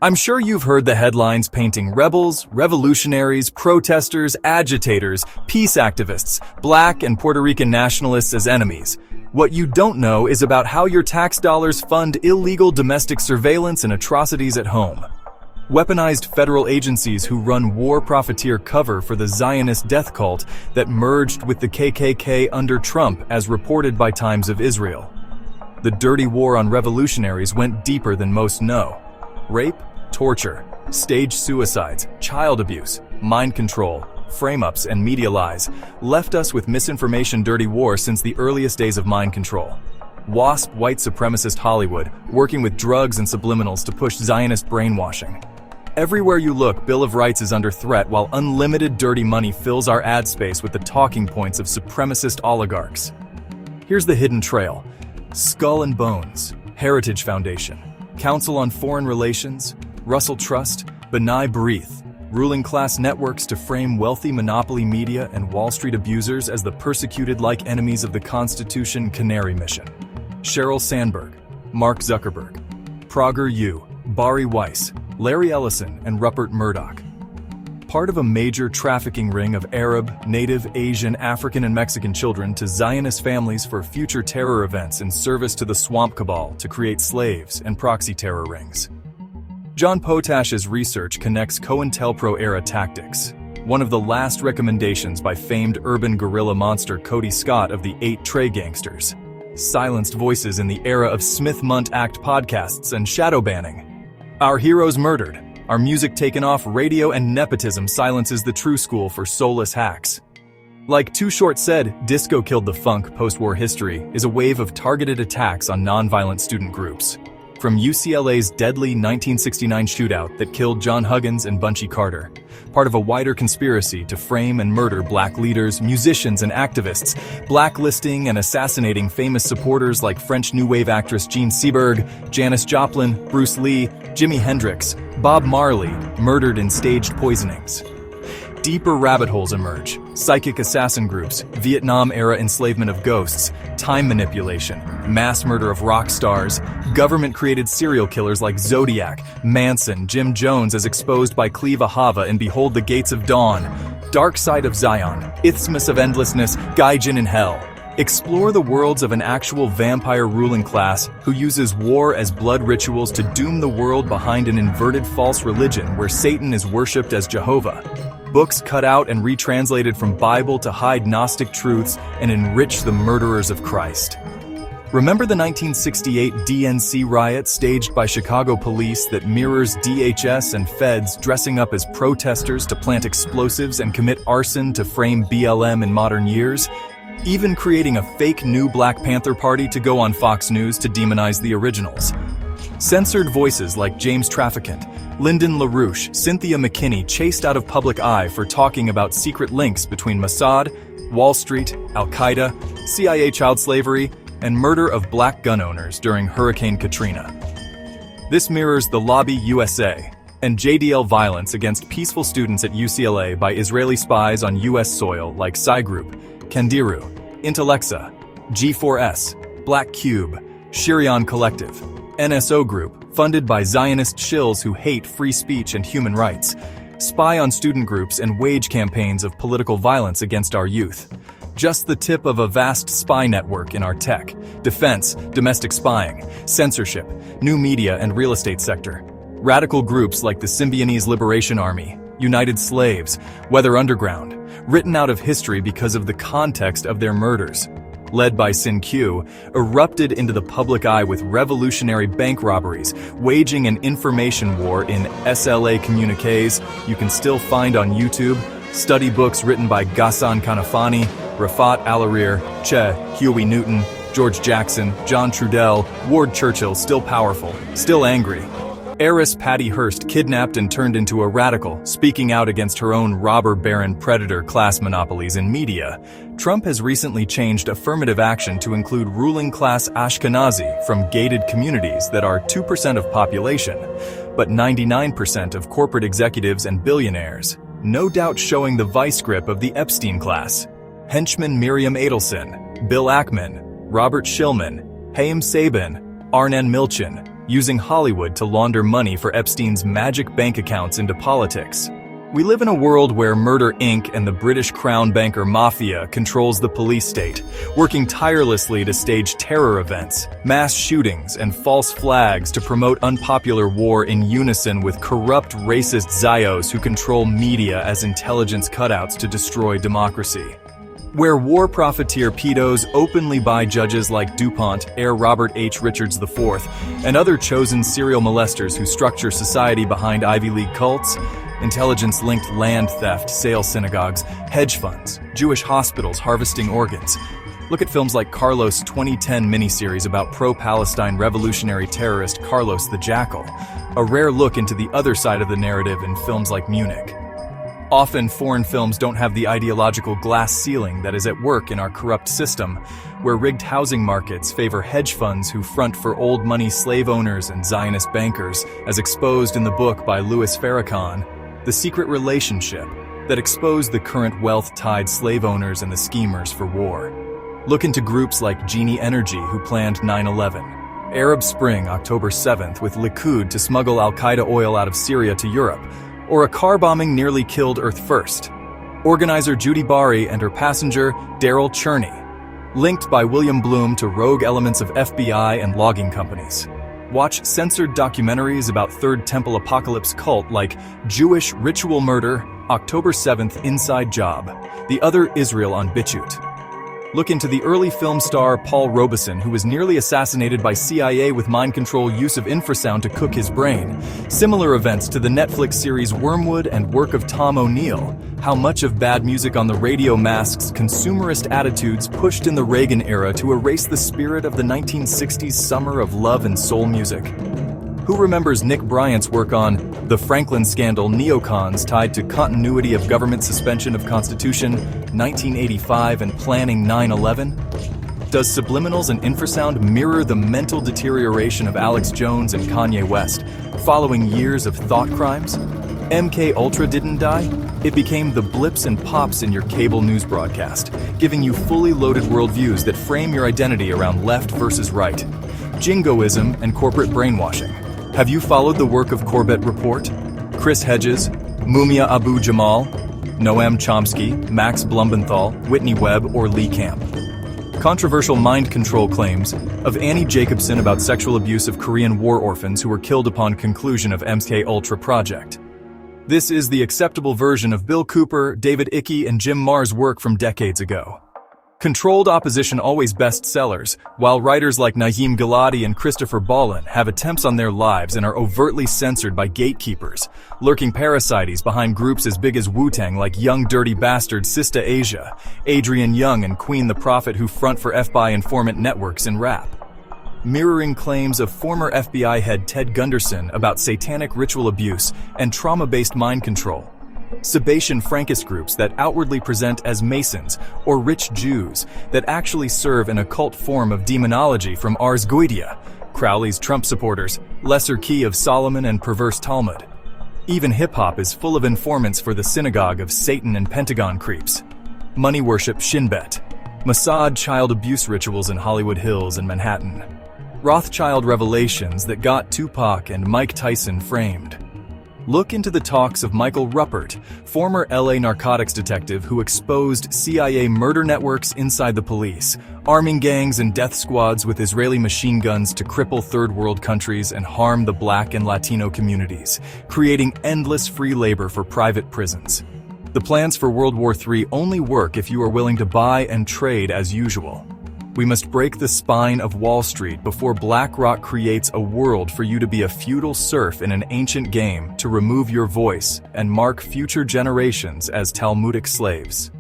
I'm sure you've heard the headlines painting rebels, revolutionaries, protesters, agitators, peace activists, Black and Puerto Rican nationalists as enemies. What you don't know is about how your tax dollars fund illegal domestic surveillance and atrocities at home. Weaponized federal agencies who run war profiteer cover for the Zionist death cult that merged with the KKK under Trump, as reported by Times of Israel. The dirty war on revolutionaries went deeper than most know. Rape, torture, staged suicides, child abuse, mind control, frame-ups, and media lies left us with misinformation dirty war since the earliest days of mind control. WASP white supremacist Hollywood, working with drugs and subliminals to push Zionist brainwashing. Everywhere you look, Bill of Rights is under threat while unlimited dirty money fills our ad space with the talking points of supremacist oligarchs. Here's the hidden trail. Skull and Bones, Heritage Foundation, Council on Foreign Relations, Russell Trust, B'nai B'rith, ruling class networks to frame wealthy monopoly media and Wall Street abusers as the persecuted like enemies of the Constitution. Canary Mission, Sheryl Sandberg, Mark Zuckerberg, Prager U, Bari Weiss, Larry Ellison, and Rupert Murdoch. Part of a major trafficking ring of Arab, Native, Asian, African, and Mexican children to Zionist families for future terror events in service to the swamp cabal to create slaves and proxy terror rings. John Potash's research connects COINTELPRO-era tactics. One of the last recommendations by famed urban guerrilla monster Cody Scott of the 8 Trey Gangsters. Silenced voices in the era of Smith-Munt Act podcasts and shadow banning. Our heroes murdered. Our music taken off radio, and nepotism silences the true school for soulless hacks. Like Too Short said, disco killed the funk. Post-war history is a wave of targeted attacks on nonviolent student groups. From UCLA's deadly 1969 shootout that killed John Huggins and Bunchy Carter, part of a wider conspiracy to frame and murder Black leaders, musicians, and activists, blacklisting and assassinating famous supporters like French New Wave actress Jean Seberg, Janis Joplin, Bruce Lee, Jimi Hendrix, Bob Marley, murdered in staged poisonings. Deeper rabbit holes emerge. Psychic assassin groups, Vietnam-era enslavement of ghosts, time manipulation, mass murder of rock stars, government-created serial killers like Zodiac, Manson, Jim Jones as exposed by Cleva Hava in Behold the Gates of Dawn, Dark Side of Zion, Isthmus of Endlessness, Gaijin in Hell. Explore the worlds of an actual vampire ruling class who uses war as blood rituals to doom the world behind an inverted false religion where Satan is worshipped as Jehovah. Books cut out and retranslated from Bible to hide Gnostic truths and enrich the murderers of Christ. Remember the 1968 DNC riot staged by Chicago police that mirrors DHS and feds dressing up as protesters to plant explosives and commit arson to frame BLM in modern years? Even creating a fake new Black Panther Party to go on Fox News to demonize the originals. Censored voices like James Traficant, Lyndon LaRouche, Cynthia McKinney chased out of public eye for talking about secret links between Mossad, Wall Street, Al-Qaeda, CIA child slavery, and murder of Black gun owners during Hurricane Katrina. This mirrors the Lobby USA and JDL violence against peaceful students at UCLA by Israeli spies on US soil like Psy Group, Kandiru, Intellexa, G4S, Black Cube, Shirion Collective, NSO Group, funded by Zionist shills who hate free speech and human rights, spy on student groups and wage campaigns of political violence against our youth. Just the tip of a vast spy network in our tech, defense, domestic spying, censorship, new media and real estate sector. Radical groups like the Symbionese Liberation Army, United Slaves, Weather Underground, written out of history because of the context of their murders. Led by Sin Q, erupted into the public eye with revolutionary bank robberies, waging an information war in SLA communiques you can still find on YouTube, study books written by Ghassan Kanafani, Rafat Alarir, Che, Huey Newton, George Jackson, John Trudell, Ward Churchill, still powerful, still angry. Heiress Patty Hearst kidnapped and turned into a radical, speaking out against her own robber baron predator class monopolies in media. Trump has recently changed affirmative action to include ruling class Ashkenazi from gated communities that are 2% of population, but 99% of corporate executives and billionaires, no doubt showing the vice grip of the Epstein class. Henchman Miriam Adelson, Bill Ackman, Robert Shillman, Haim Sabin, Arnen Milchan, using Hollywood to launder money for Epstein's magic bank accounts into politics. We live in a world where Murder Inc. and the British Crown banker mafia controls the police state, working tirelessly to stage terror events, mass shootings, and false flags to promote unpopular war in unison with corrupt racist Zios who control media as intelligence cutouts to destroy democracy. Where war profiteer pedos openly buy judges like DuPont, heir Robert H. Richards IV, and other chosen serial molesters who structure society behind Ivy League cults, intelligence-linked land theft, sale synagogues, hedge funds, Jewish hospitals harvesting organs. Look at films like Carlos' 2010 miniseries about pro-Palestine revolutionary terrorist Carlos the Jackal, a rare look into the other side of the narrative in films like Munich. Often, foreign films don't have the ideological glass ceiling that is at work in our corrupt system, where rigged housing markets favor hedge funds who front for old money slave owners and Zionist bankers, as exposed in the book by Louis Farrakhan, The Secret Relationship, that exposed the current wealth-tied slave owners and the schemers for war. Look into groups like Genie Energy, who planned 9/11, Arab Spring, October 7th, with Likud to smuggle al-Qaeda oil out of Syria to Europe, or a car bombing nearly killed Earth First. Organizer Judy Bari and her passenger, Daryl Cherney, linked by William Bloom to rogue elements of FBI and logging companies. Watch censored documentaries about Third Temple Apocalypse cult like Jewish Ritual Murder, October 7th Inside Job, The Other Israel on BitChute. Look into the early film star Paul Robeson, who was nearly assassinated by CIA with mind control use of infrasound to cook his brain. Similar events to the Netflix series Wormwood and work of Tom O'Neill. How much of bad music on the radio masks consumerist attitudes pushed in the Reagan era to erase the spirit of the 1960s summer of love and soul music. Who remembers Nick Bryant's work on The Franklin Scandal, neocons tied to continuity of government suspension of Constitution, 1985 and planning 9/11? Does subliminals and infrasound mirror the mental deterioration of Alex Jones and Kanye West, following years of thought crimes? MK Ultra didn't die? It became the blips and pops in your cable news broadcast, giving you fully loaded worldviews that frame your identity around left versus right. Jingoism and corporate brainwashing. Have you followed the work of Corbett Report, Chris Hedges, Mumia Abu-Jamal, Noam Chomsky, Max Blumenthal, Whitney Webb, or Lee Camp? Controversial mind control claims of Annie Jacobson about sexual abuse of Korean war orphans who were killed upon conclusion of MK Ultra project. This is the acceptable version of Bill Cooper, David Icke, and Jim Marr's work from decades ago. Controlled opposition always bestsellers, while writers like Naheem Giladi and Christopher Ballin have attempts on their lives and are overtly censored by gatekeepers, lurking parasites behind groups as big as Wu-Tang like Young Dirty Bastard Sista Asia, Adrian Young and Queen the Prophet who front for FBI informant networks in rap. Mirroring claims of former FBI head Ted Gunderson about satanic ritual abuse and trauma-based mind control. Sebastian Frankist groups that outwardly present as Masons or rich Jews that actually serve an occult form of demonology from Ars Goetia, Crowley's Trump supporters, Lesser Key of Solomon and perverse Talmud. Even hip-hop is full of informants for the synagogue of Satan and Pentagon creeps. Money worship Shin Bet. Mossad child abuse rituals in Hollywood Hills and Manhattan. Rothschild revelations that got Tupac and Mike Tyson framed. Look into the talks of Michael Ruppert, former LA narcotics detective who exposed CIA murder networks inside the police, arming gangs and death squads with Israeli machine guns to cripple third world countries and harm the Black and Latino communities, creating endless free labor for private prisons. The plans for World War III only work if you are willing to buy and trade as usual. We must break the spine of Wall Street before BlackRock creates a world for you to be a feudal serf in an ancient game to remove your voice and mark future generations as Talmudic slaves.